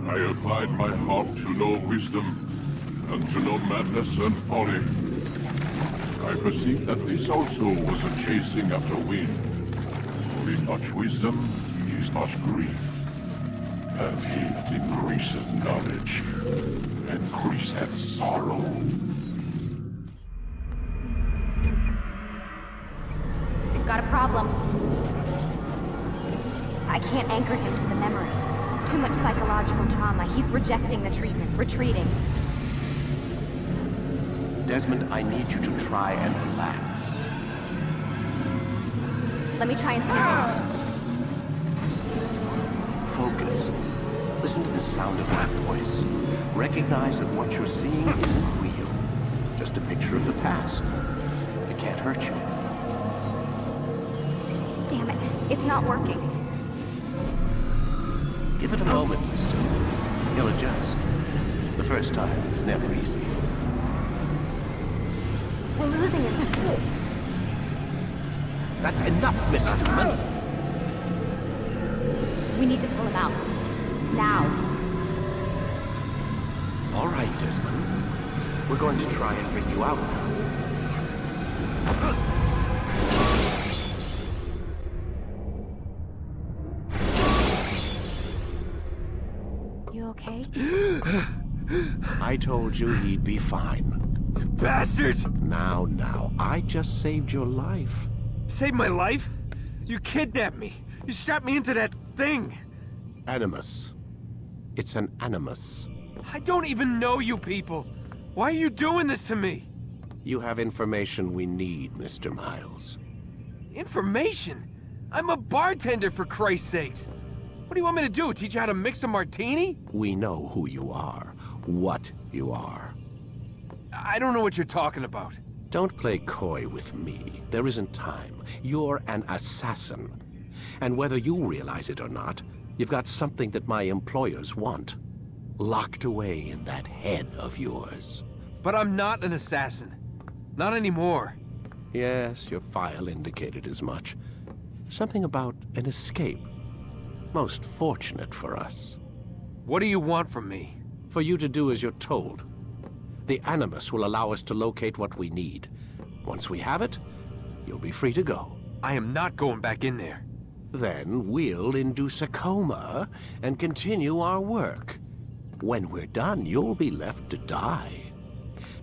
I applied my heart to know wisdom, and to know madness and folly. I perceived that this also was a chasing after wind. For in much wisdom is much grief. And he that increaseth knowledge increaseth sorrow. We've got a problem. I can't anchor him to the memory. Too much psychological trauma. He's rejecting the treatment, retreating. Desmond, I need you to try and relax. Let me try and stimulate. Focus. Listen to the sound of that voice. Recognize that what you're seeing isn't real. Just a picture of the past. It can't hurt you. Damn it. It's not working. Give it a moment, mister. He'll adjust. The first time is never easy. We're losing him. That's enough, Mr. Newman. We need to pull him out. Now. All right, Desmond. We're going to try and bring you out now. You okay? I told you he'd be fine. Bastards! Now, I just saved your life. Saved my life? You kidnapped me. You strapped me into that thing. Animus. It's an animus. I don't even know you people. Why are you doing this to me? You have information we need, Mr. Miles. Information? I'm a bartender, for Christ's sakes. What do you want me to do? Teach you how to mix a martini? We know who you are, what you are. I don't know what you're talking about. Don't play coy with me. There isn't time. You're an assassin. And whether you realize it or not, you've got something that my employers want. Locked away in that head of yours. But I'm not an assassin. Not anymore. Yes, your file indicated as much. Something about an escape. Most fortunate for us. What do you want from me? For you to do as you're told. The Animus will allow us to locate what we need. Once we have it, you'll be free to go. I am not going back in there. Then we'll induce a coma and continue our work. When we're done, you'll be left to die.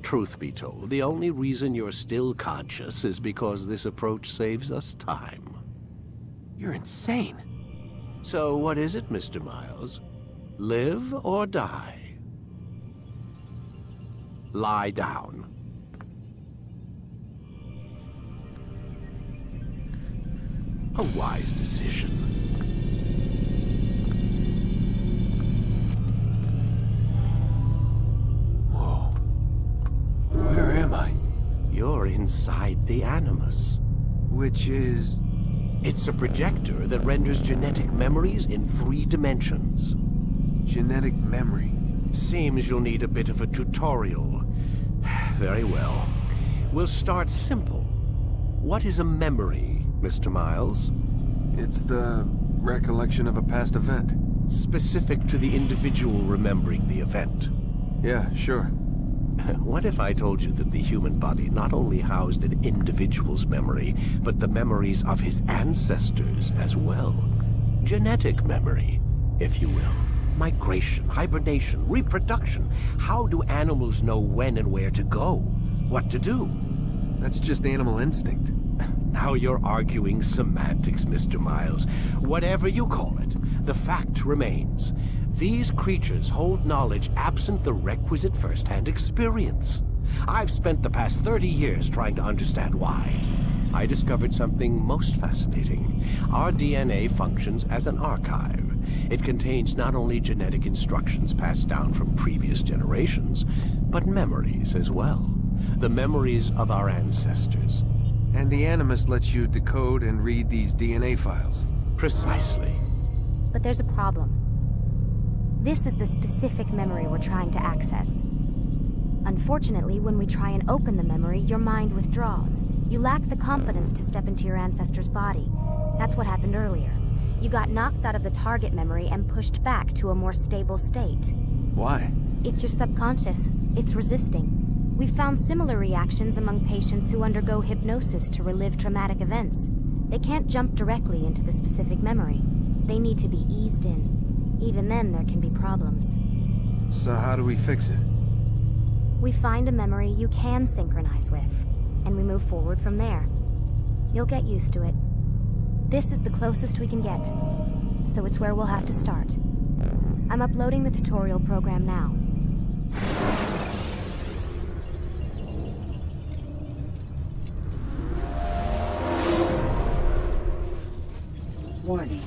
Truth be told, the only reason you're still conscious is because this approach saves us time. You're insane. So what is it, Mr. Miles? Live or die? Lie down. A wise decision. Whoa. Where am I? You're inside the Animus. Which is... It's a projector that renders genetic memories in 3 dimensions. genetic memory. Seems you'll need a bit of a tutorial. Very well. We'll start simple. What is a memory, Mr. Miles? It's the recollection of a past event. Specific to the individual remembering the event. Yeah, sure. What if I told you that the human body not only housed an individual's memory, but the memories of his ancestors as well? Genetic memory, if you will. Migration, hibernation, reproduction. How do animals know when and where to go? What to do? That's just animal instinct. Now you're arguing semantics, Mr. Miles. Whatever you call it, the fact remains. These creatures hold knowledge absent the requisite first-hand experience. I've spent the past 30 years trying to understand why. I discovered something most fascinating. Our DNA functions as an archive. It contains not only genetic instructions passed down from previous generations, but memories as well. The memories of our ancestors. And the Animus lets you decode and read these DNA files. Precisely. But there's a problem. This is the specific memory we're trying to access. Unfortunately, when we try and open the memory, your mind withdraws. You lack the confidence to step into your ancestor's body. That's what happened earlier. You got knocked out of the target memory and pushed back to a more stable state. Why? It's your subconscious. It's resisting. We've found similar reactions among patients who undergo hypnosis to relive traumatic events. They can't jump directly into the specific memory. They need to be eased in. Even then, there can be problems. So how do we fix it? We find a memory you can synchronize with, and we move forward from there. You'll get used to it. This is the closest we can get, so it's where we'll have to start. I'm uploading the tutorial program now. Warning.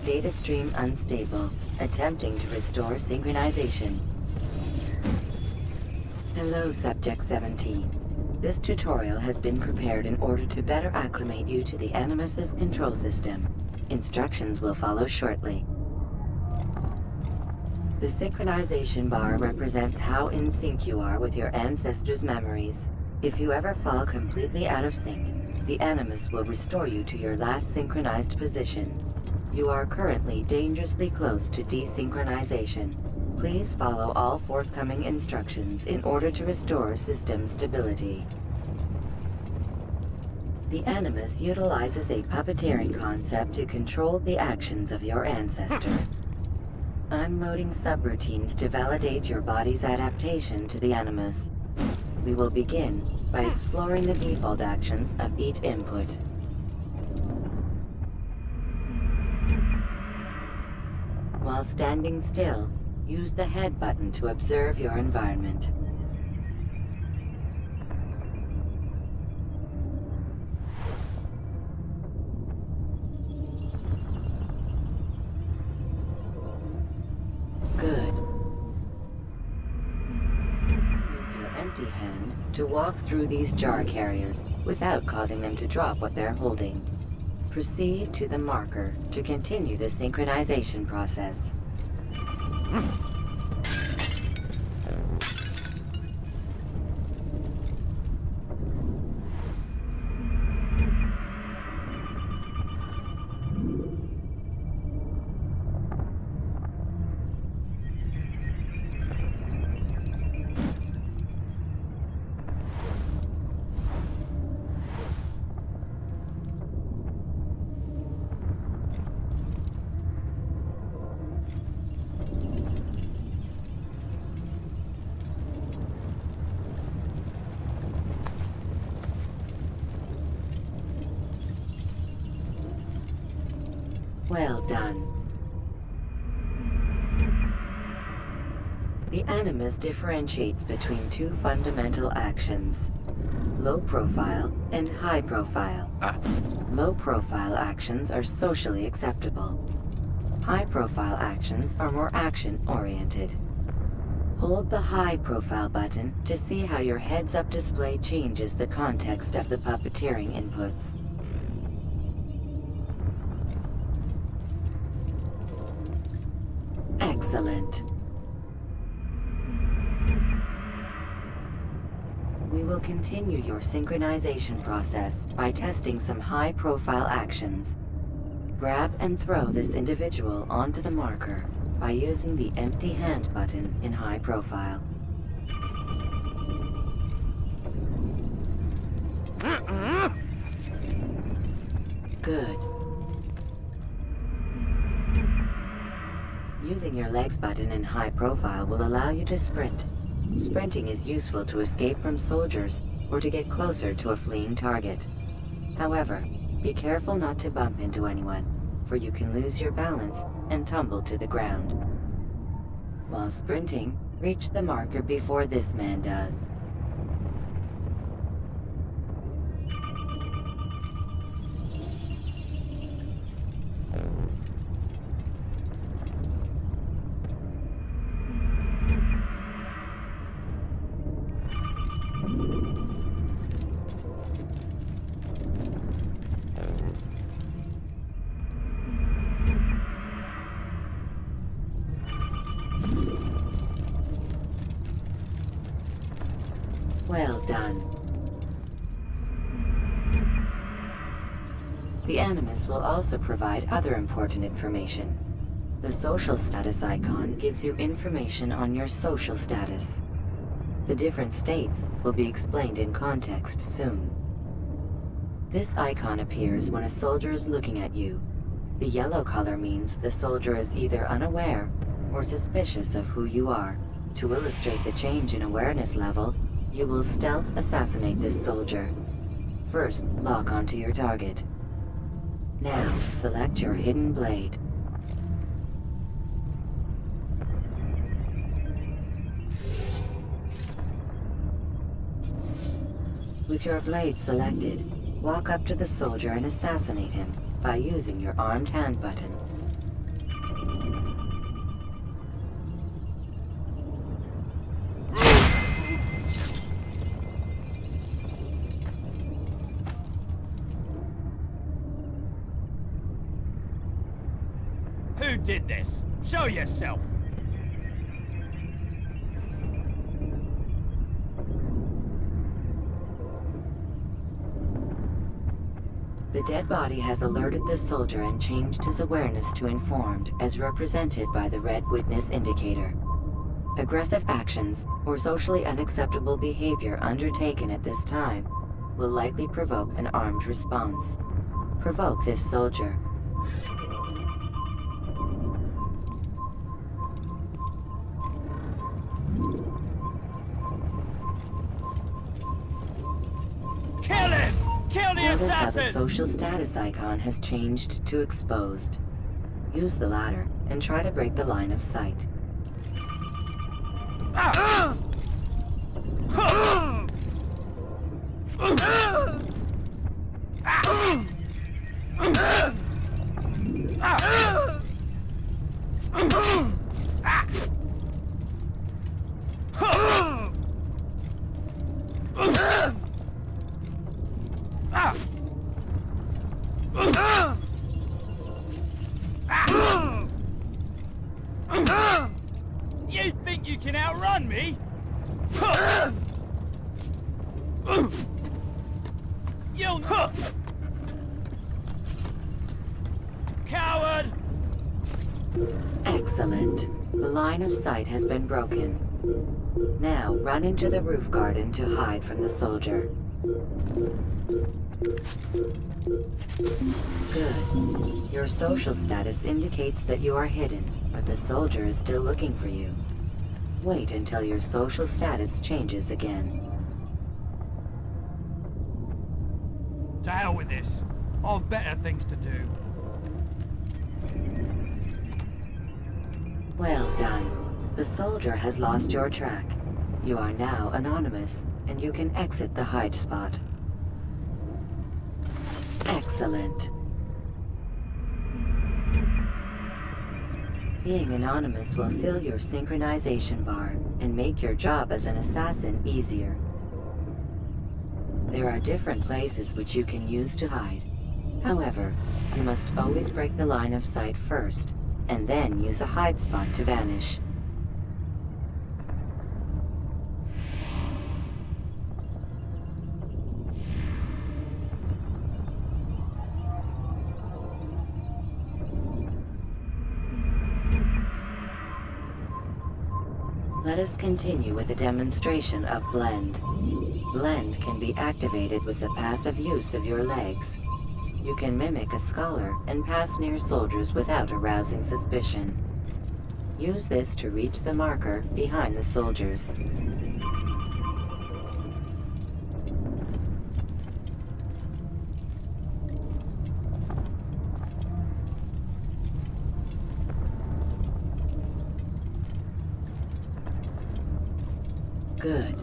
Data stream unstable. Attempting to restore synchronization. Hello, Subject 17. This tutorial has been prepared in order to better acclimate you to the Animus's control system. Instructions will follow shortly. The synchronization bar represents how in sync you are with your ancestors' memories. If you ever fall completely out of sync, the Animus will restore you to your last synchronized position. You are currently dangerously close to desynchronization. Please follow all forthcoming instructions in order to restore system stability. The Animus utilizes a puppeteering concept to control the actions of your ancestor. I'm loading subroutines to validate your body's adaptation to the Animus. We will begin by exploring the default actions of each input. While standing still, use the head button to observe your environment. Good. Use your empty hand to walk through these jar carriers without causing them to drop what they're holding. Proceed to the marker to continue the synchronization process. Well done. The Animus differentiates between two fundamental actions: low profile and high profile. Low profile actions are socially acceptable. High profile actions are more action-oriented. Hold the high profile button to see how your heads-up display changes the context of the puppeteering inputs. Excellent. We will continue your synchronization process by testing some high-profile actions. Grab and throw this individual onto the marker by using the empty hand button in high profile. Good. Using your legs button in high profile will allow you to sprint. Sprinting is useful to escape from soldiers or to get closer to a fleeing target. However, be careful not to bump into anyone, for you can lose your balance and tumble to the ground. While sprinting, reach the marker before this man does. Well done. The The Animus will also provide other important information. The social status icon gives you information on your social status. The different states will be explained in context soon. This icon appears when a soldier is looking at you. The yellow color means the soldier is either unaware or suspicious of who you are. To illustrate the change in awareness level, you will stealth assassinate this soldier. First, lock onto your target. Now, select your hidden blade. With your blade selected, walk up to the soldier and assassinate him by using your armed hand button. Who did this? Show yourself! The dead body has alerted the soldier and changed his awareness to informed, as represented by the red witness indicator. Aggressive actions or socially unacceptable behavior undertaken at this time will likely provoke an armed response. Provoke this soldier. Kill him! Kill the Notice how the assassin! social status icon has changed to exposed. Use the latter and try to break the line of sight. You think you can outrun me? You'll not! Coward! Excellent. The line of sight has been broken. Now run into the roof garden to hide from the soldier. Good. Your social status indicates that you are hidden, but the soldier is still looking for you. Wait until your social status changes again. To hell with this. I've better things to do. Well done. The soldier has lost your track. You are now anonymous, and you can exit the hide spot. Excellent. Being anonymous will fill your synchronization bar and make your job as an assassin easier. There are different places which you can use to hide. However, you must always break the line of sight first, and then use a hide spot to vanish. Let us continue with a demonstration of Blend. Blend can be activated with the passive use of your legs. You can mimic a scholar and pass near soldiers without arousing suspicion. Use this to reach the marker behind the soldiers. Good.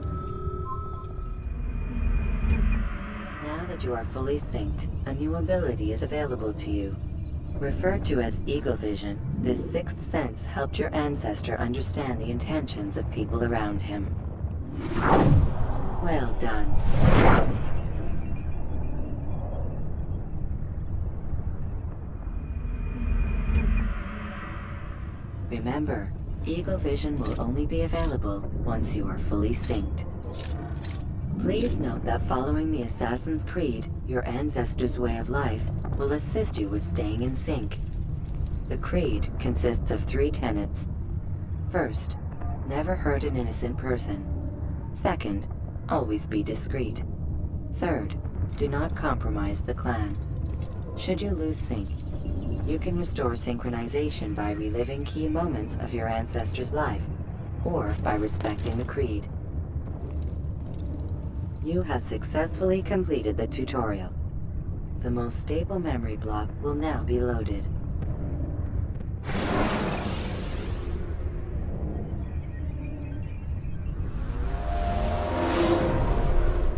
Now that you are fully synced, a new ability is available to you. Referred to as Eagle Vision, this sixth sense helped your ancestor understand the intentions of people around him. Well done. Remember, Eagle Vision will only be available once you are fully synced. Please note that following the Assassin's Creed, your ancestors' way of life, will assist you with staying in sync. The Creed consists of 3 tenets. First, never hurt an innocent person. Second, always be discreet. Third, do not compromise the clan. Should you lose sync, you can restore synchronization by reliving key moments of your ancestor's life, or by respecting the Creed. You have successfully completed the tutorial. The most stable memory block will now be loaded.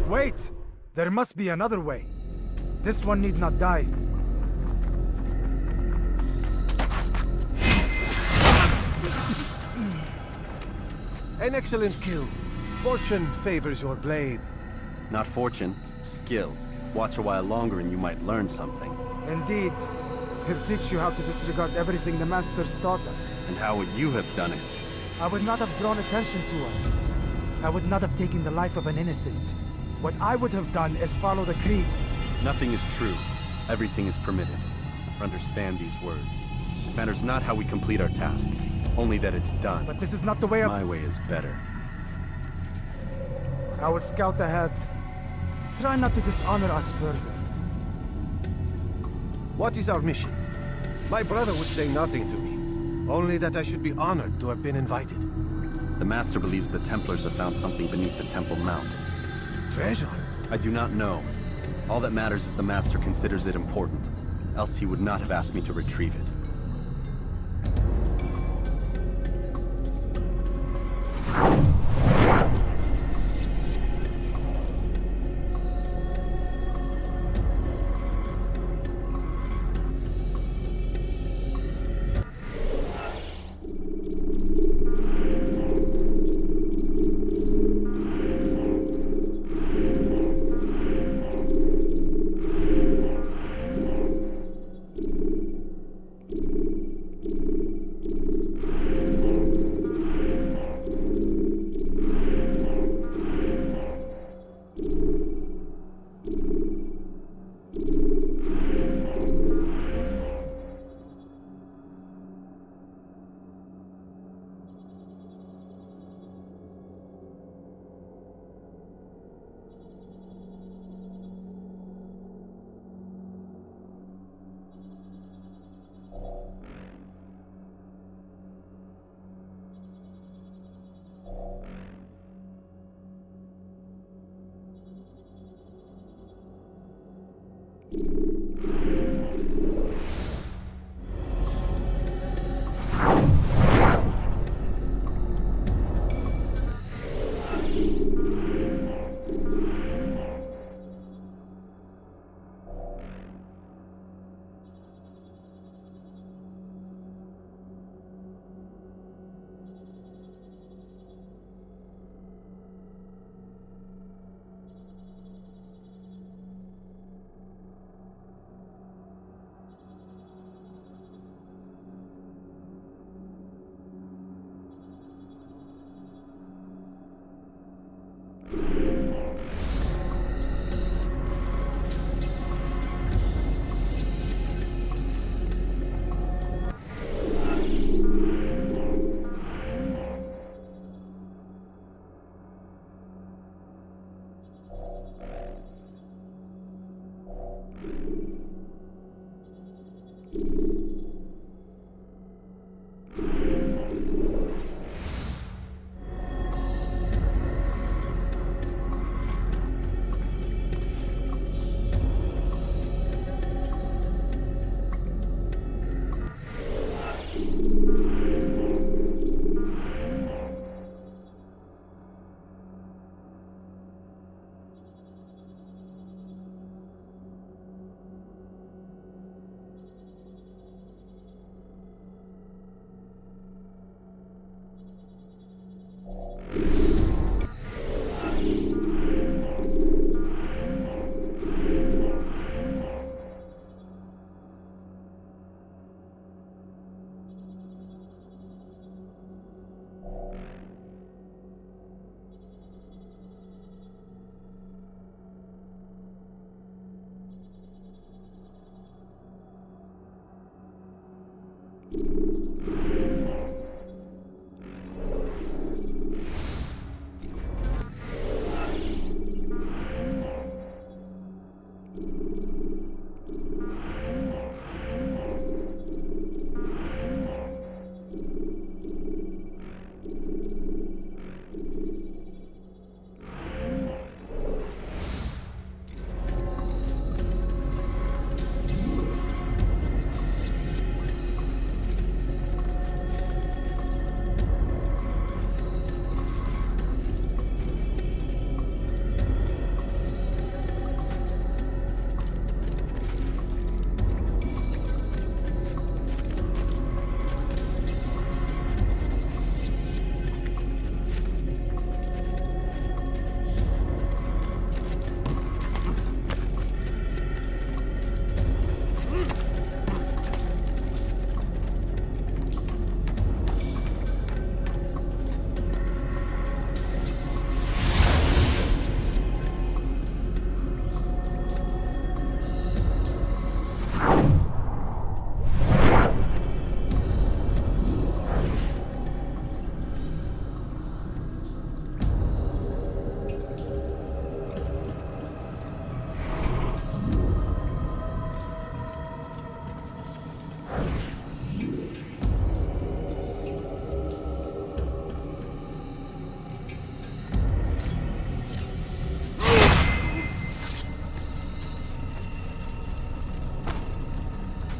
Wait! There must be another way. This one need not die. An excellent kill. Fortune favors your blade. Not fortune, skill. Watch a while longer and you might learn something. Indeed. He'll teach you how to disregard everything the Masters taught us. And how would you have done it? I would not have drawn attention to us. I would not have taken the life of an innocent. What I would have done is follow the Creed. Nothing is true. Everything is permitted. Understand these words. It matters not how we complete our task, only that it's done. But this is not the way of... My way is better. I will scout ahead. Try not to dishonor us further. What is our mission? My brother would say nothing to me. Only that I should be honored to have been invited. The Master believes the Templars have found something beneath the Temple Mount. Treasure? I do not know. All that matters is the Master considers it important. Else he would not have asked me to retrieve it.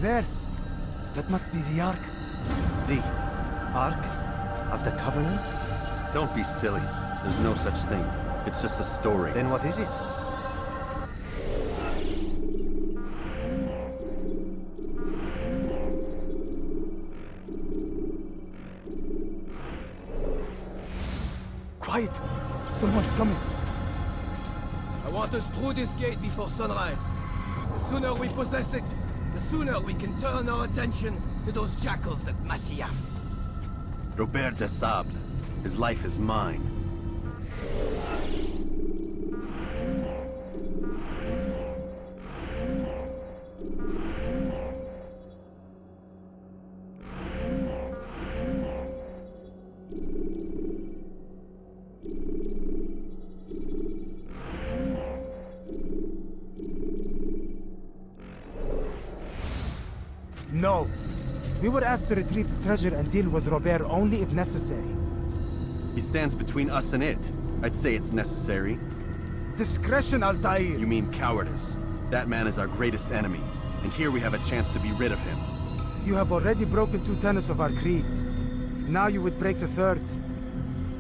There. That must be the Ark. The Ark of the Covenant? Don't be silly. There's no such thing. It's just a story. Then what is it? Quiet! Someone's coming. I want us through this gate before sunrise. The sooner we possess it, the sooner we can turn our attention to those jackals at Masyaf. Robert de Sable. His life is mine. No. We were asked to retrieve the treasure and deal with Robert only if necessary. He stands between us and it. I'd say it's necessary. Discretion, Altair! You mean cowardice. That man is our greatest enemy, and here we have a chance to be rid of him. You have already broken 2 tenets of our creed. Now you would break the 3rd.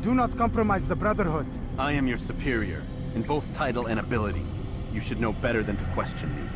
Do not compromise the Brotherhood. I am your superior, in both title and ability. You should know better than to question me.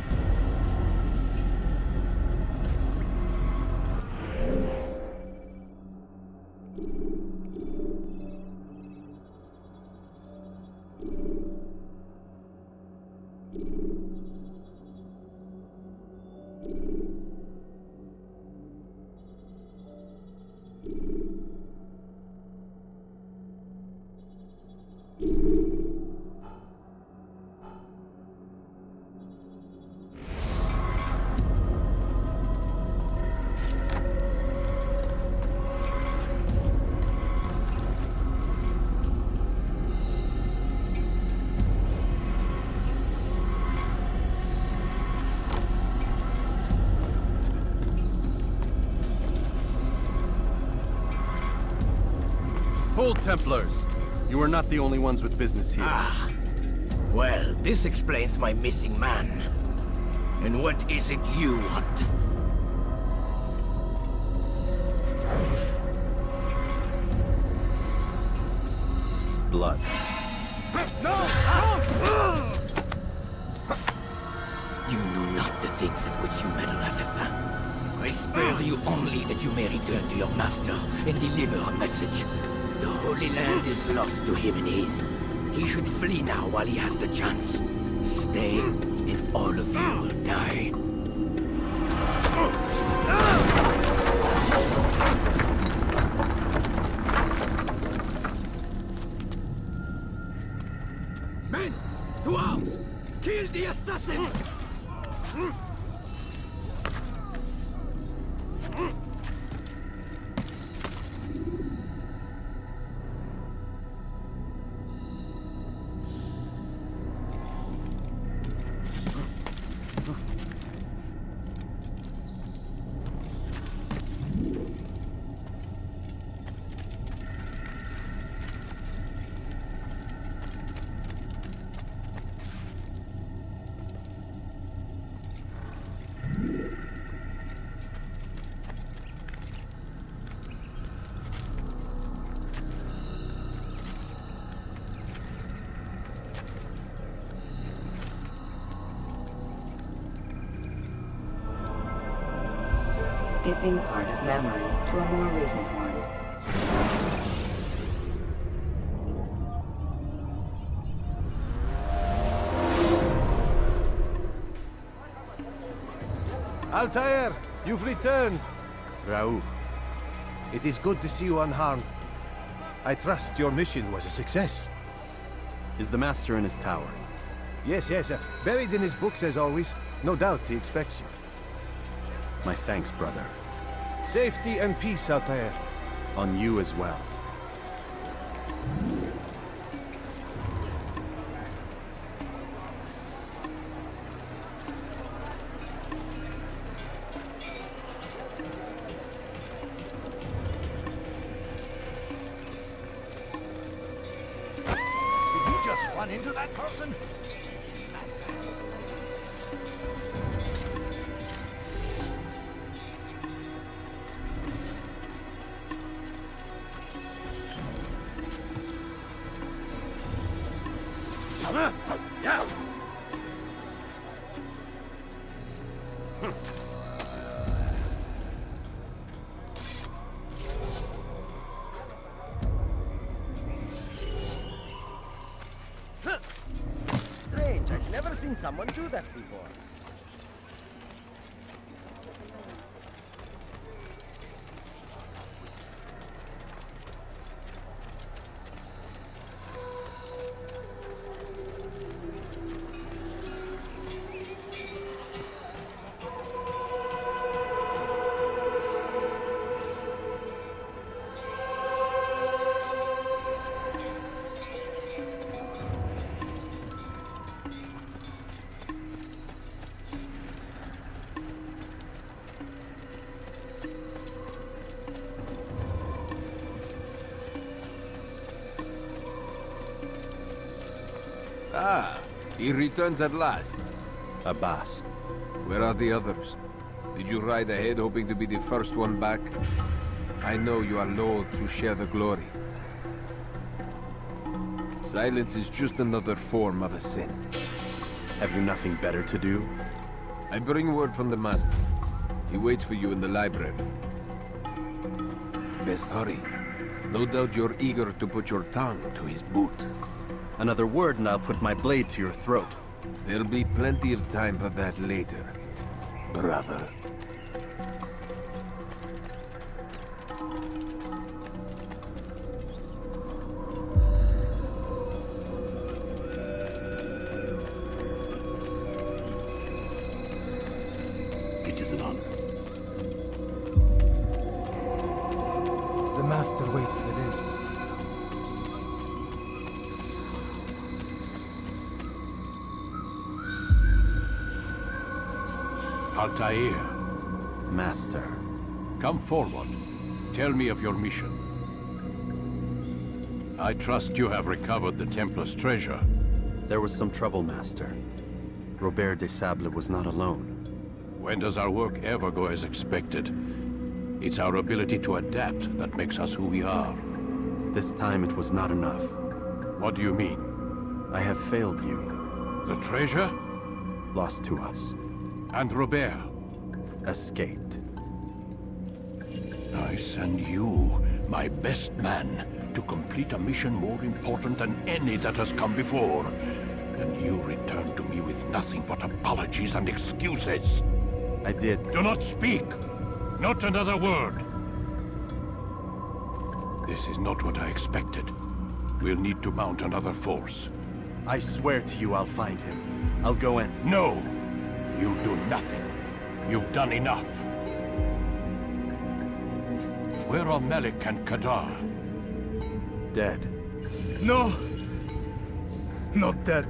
Hold, Templars! You are not the only ones with business here. Ah. Well, this explains my missing man. And what is it you want? Blood. You know not the things in which you meddle, assassin. I spare you only that you may return to your master and deliver a message. The Holy Land is lost to him and his. He should flee now while he has the chance. Stay, and all of you will die. Men, to arms! Kill the assassins! Skipping part of memory to a more recent one. Altair, you've returned. Raouf. It is good to see you unharmed. I trust your mission was a success. Is the Master in his tower? Yes, buried in his books as always. No doubt he expects you. My thanks, brother. Safety and peace, Altair. On you as well. Did he just run into that person? Strange, I've never seen someone do that before. Ah, he returns at last. Abbas. Where are the others? Did you ride ahead hoping to be the first one back? I know you are loath to share the glory. Silence is just another form of assent. Have you nothing better to do? I bring word from the Master. He waits for you in the library. Best hurry. No doubt you're eager to put your tongue to his boot. Another word and I'll put my blade to your throat. There'll be plenty of time for that later, brother. It is an honor. The Master waits within. Altair, Master. come forward. Tell me of your mission. I trust you have recovered the Templar's treasure. There was some trouble, Master. Robert de Sable was not alone. When does our work ever go as expected? It's our ability to adapt that makes us who we are. This time it was not enough. What do you mean? I have failed you. The treasure? Lost to us. And Robert? Escaped. I send you, my best man, to complete a mission more important than any that has come before. And you return to me with nothing but apologies and excuses. I did. Do not speak! Not another word! This is not what I expected. We'll need to mount another force. I swear to you I'll find him. I'll go in. No! You do nothing. You've done enough. Where are Melik and Kadar? Dead. No! Not dead.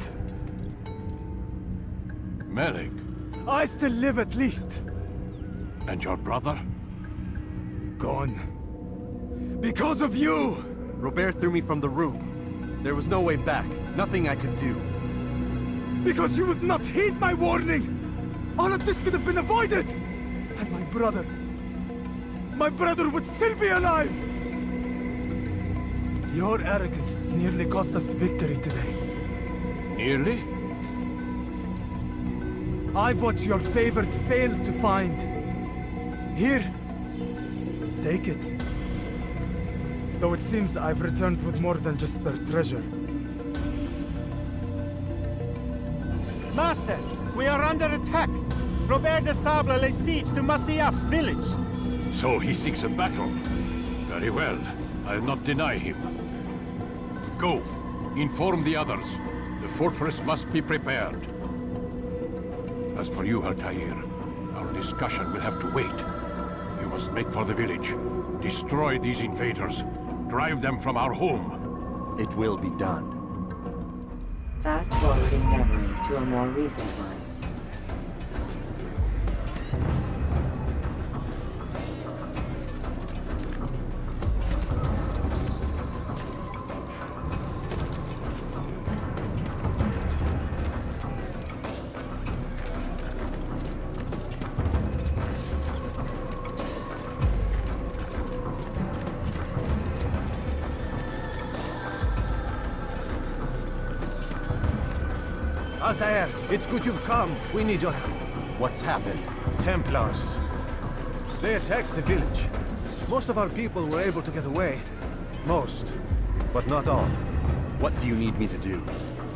Melik? I still live at least. And your brother? Gone. Because of you! Robert threw me from the room. There was no way back. Nothing I could do. Because you would not heed my warning! All of this could have been avoided! And my brother would still be alive! Your arrogance nearly cost us victory today. Nearly? I've what your favored failed to find. Here, take it. Though it seems I've returned with more than just their treasure. Master, we are under attack. Robert de Sable lays siege to Masyaf's village. So he seeks a battle. Very well. I'll not deny him. Go. Inform the others. The fortress must be prepared. As for you, Altair, our discussion will have to wait. You must make for the village. Destroy these invaders. Drive them from our home. It will be done. Fast-forwarding memory to a more recent one. Altair, it's good you've come. We need your help. What's happened? Templars. They attacked the village. Most of our people were able to get away. Most, but not all. What do you need me to do?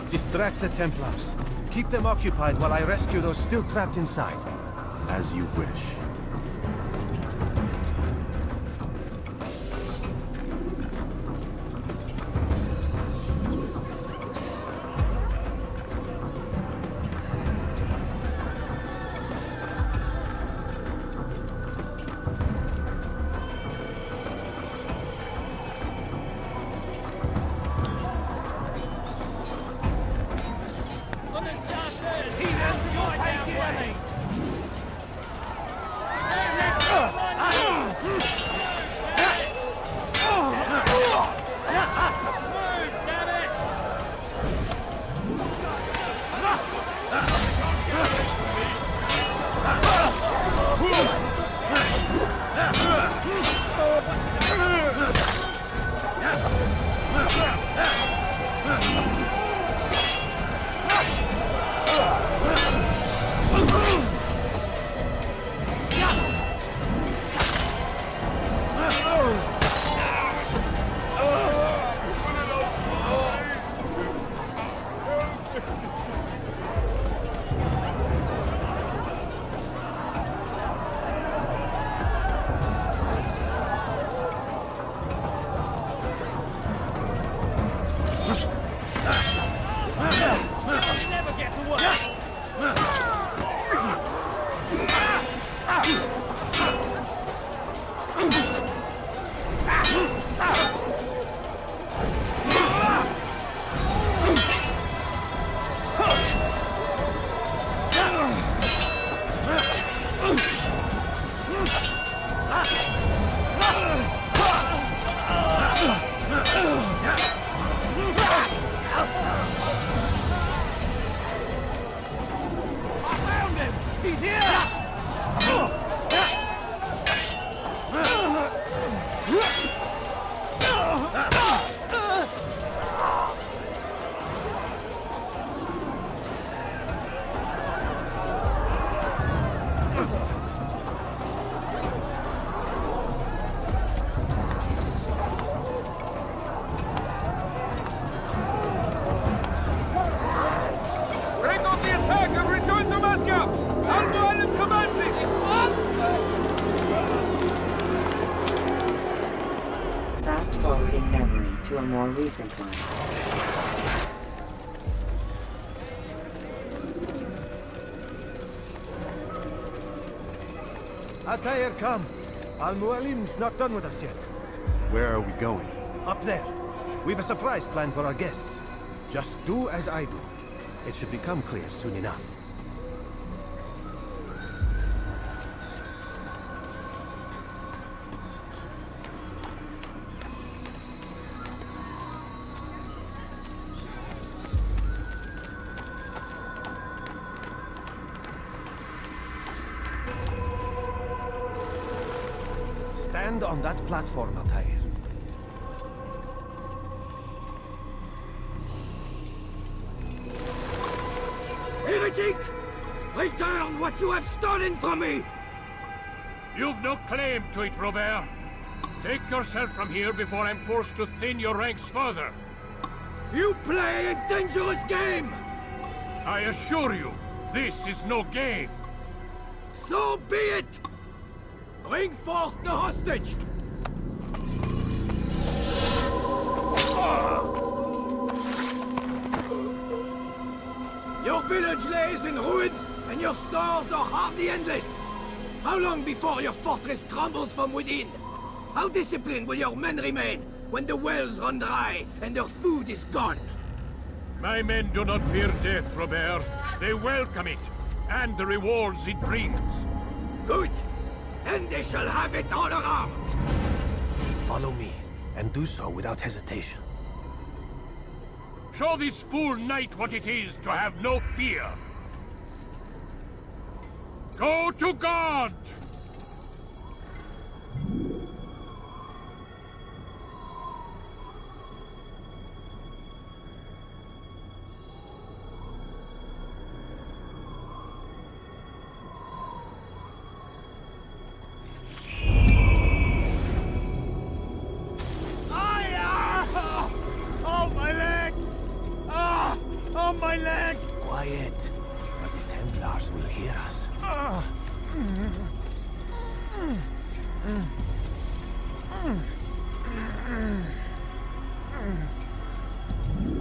Distract the Templars. Keep them occupied while I rescue those still trapped inside. As you wish. Fast-forwarding memory to a more recent one. Altair, come. Al-Mualim's not done with us yet. Where are we going? Up there. We've a surprise plan for our guests. Just do as I do. It should become clear soon enough. Stand on that platform, Altair. Heretic! Return what you have stolen from me! You've no claim to it, Robert. Take yourself from here before I'm forced to thin your ranks further. You play a dangerous game! I assure you, this is no game. So be it! Bring forth the hostage! Your village lays in ruins, and your stores are hardly endless. How long before your fortress crumbles from within? How disciplined will your men remain when the wells run dry and their food is gone? My men do not fear death, Robert. They welcome it, and the rewards it brings. Good! Then they shall have it all around! Follow me, and do so without hesitation. Show this fool knight what it is to have no fear. Go to God!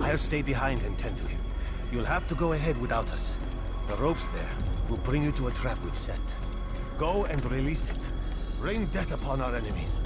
I'll stay behind and tend to him. You'll have to go ahead without us. The ropes there will bring you to a trap we've set. Go and release it. Rain death upon our enemies.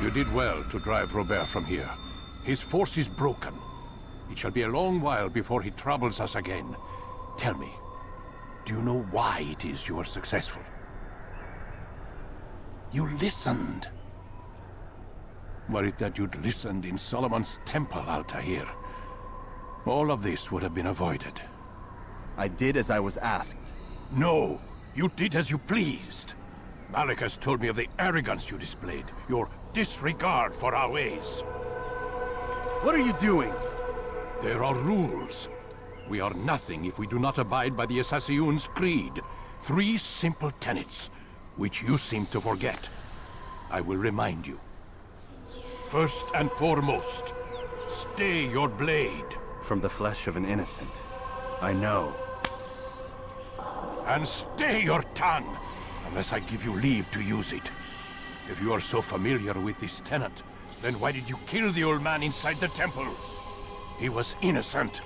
You did well to drive Robert from here. His force is broken. It shall be a long while before he troubles us again. Tell me, do you know why it is you are successful? You listened. Were it that you'd listened in Solomon's temple, Altair, all of this would have been avoided. I did as I was asked. No, you did as you pleased. Malik has told me of the arrogance you displayed, your disregard for our ways. What are you doing? There are rules. We are nothing if we do not abide by the Assassin's creed. 3 simple tenets, which you seem to forget. I will remind you. First and foremost, stay your blade. From the flesh of an innocent. I know. And stay your tongue, unless I give you leave to use it. If you are so familiar with this tenet, then why did you kill the old man inside the temple? He was innocent.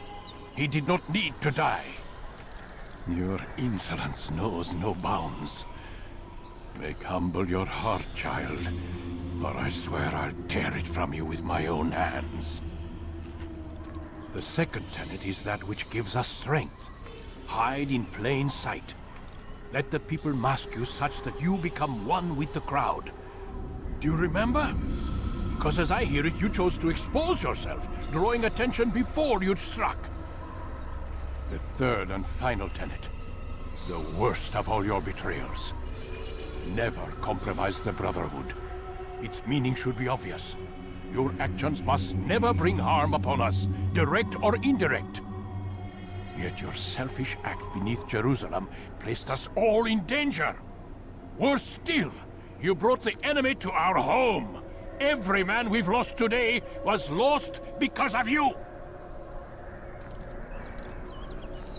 He did not need to die. Your insolence knows no bounds. Make humble your heart, child, or I swear I'll tear it from you with my own hands. The second tenet is that which gives us strength. Hide in plain sight. Let the people mask you such that you become one with the crowd. Do you remember? Because as I hear it, you chose to expose yourself, drawing attention before you'd struck. The third and final tenet. The worst of all your betrayals. Never compromise the Brotherhood. Its meaning should be obvious. Your actions must never bring harm upon us, direct or indirect. Yet your selfish act beneath Jerusalem placed us all in danger. Worse still, you brought the enemy to our home. Every man we've lost today was lost because of you.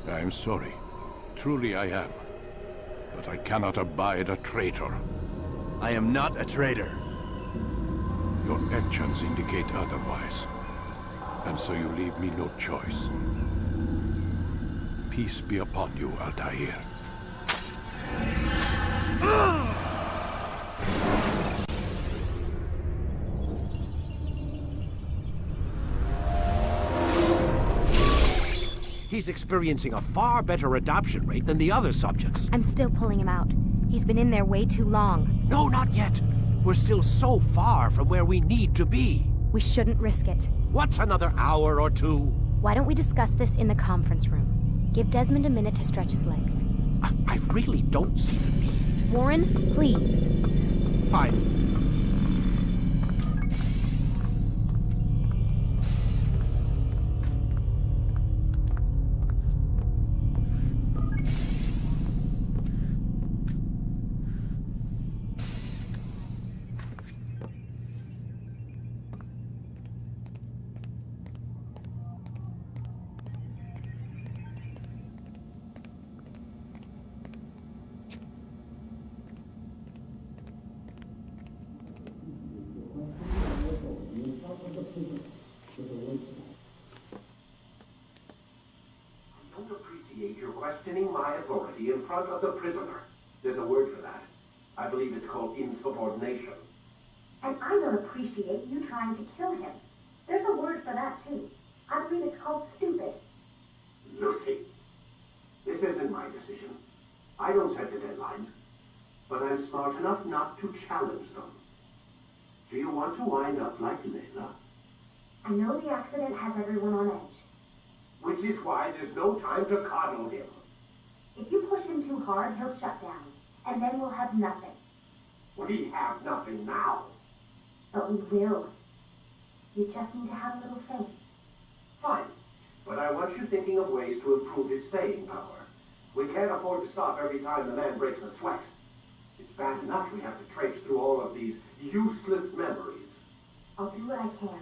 I'm sorry. Truly I am. But I cannot abide a traitor. I am not a traitor. Your actions indicate otherwise. And so you leave me no choice. Peace be upon you, Altair. He's experiencing a far better adoption rate than the other subjects. I'm still pulling him out. He's been in there way too long. No, not yet. We're still so far from where we need to be. We shouldn't risk it. What's another hour or two? Why don't we discuss this in the conference room? Give Desmond a minute to stretch his legs. I really don't see the need. Warren, please. Fine. authority in front of the prisoner. There's a word for that. I believe it's called insubordination. And I don't appreciate you trying to kill him. There's a word for that, too. I believe it's called stupid. Lucy, this isn't my decision. I don't set the deadlines. But I'm smart enough not to challenge them. Do you want to wind up like Layla? I know the accident has everyone on edge. Which is why there's no time to coddle him. If you push him too hard, he'll shut down. And then we'll have nothing. We have nothing now. But we will. You just need to have a little faith. Fine. But I want you thinking of ways to improve his staying power. We can't afford to stop every time the man breaks a sweat. It's bad enough we have to traipse through all of these useless memories. I'll do what I can.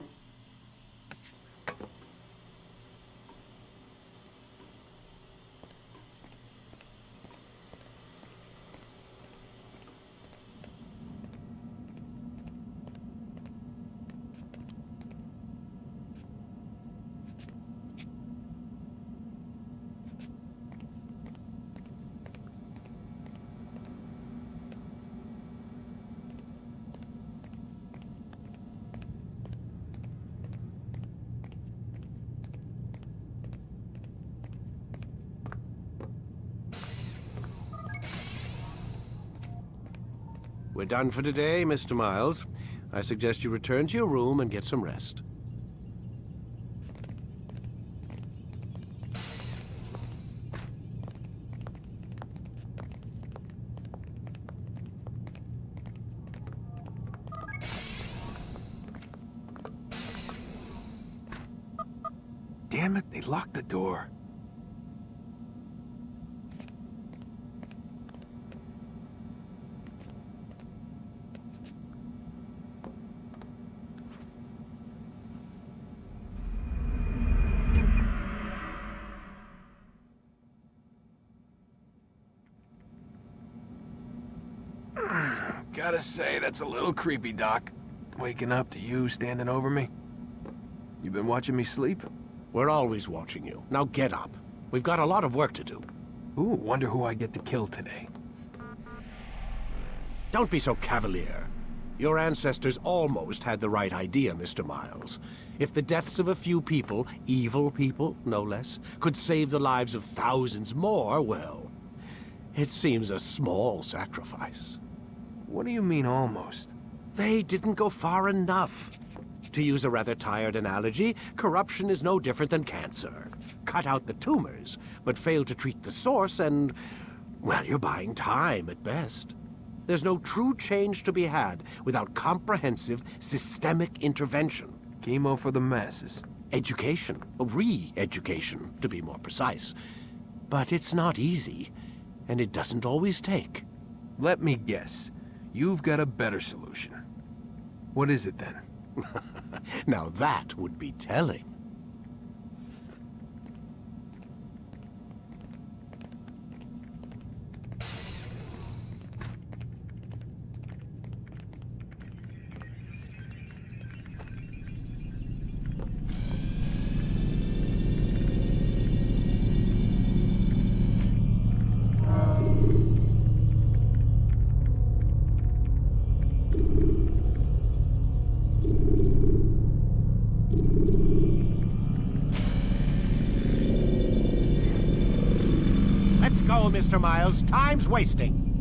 We're done for today, Mr. Miles. I suggest you return to your room and get some rest. Damn it, they locked the door. Gotta say, that's a little creepy, Doc. Waking up to you standing over me. You been watching me sleep? We're always watching you. Now get up. We've got a lot of work to do. Ooh, wonder who I get to kill today. Don't be so cavalier. Your ancestors almost had the right idea, Mr. Miles. If the deaths of a few people, evil people, no less, could save the lives of thousands more, well, it seems a small sacrifice. What do you mean, almost? They didn't go far enough. To use a rather tired analogy, corruption is no different than cancer. Cut out the tumors, but fail to treat the source and, well, you're buying time at best. There's no true change to be had without comprehensive, systemic intervention. Chemo for the masses. Education. Re-education, to be more precise. But it's not easy, and it doesn't always take. Let me guess. You've got a better solution. What is it, then? Now that would be telling. Mr. Miles, time's wasting.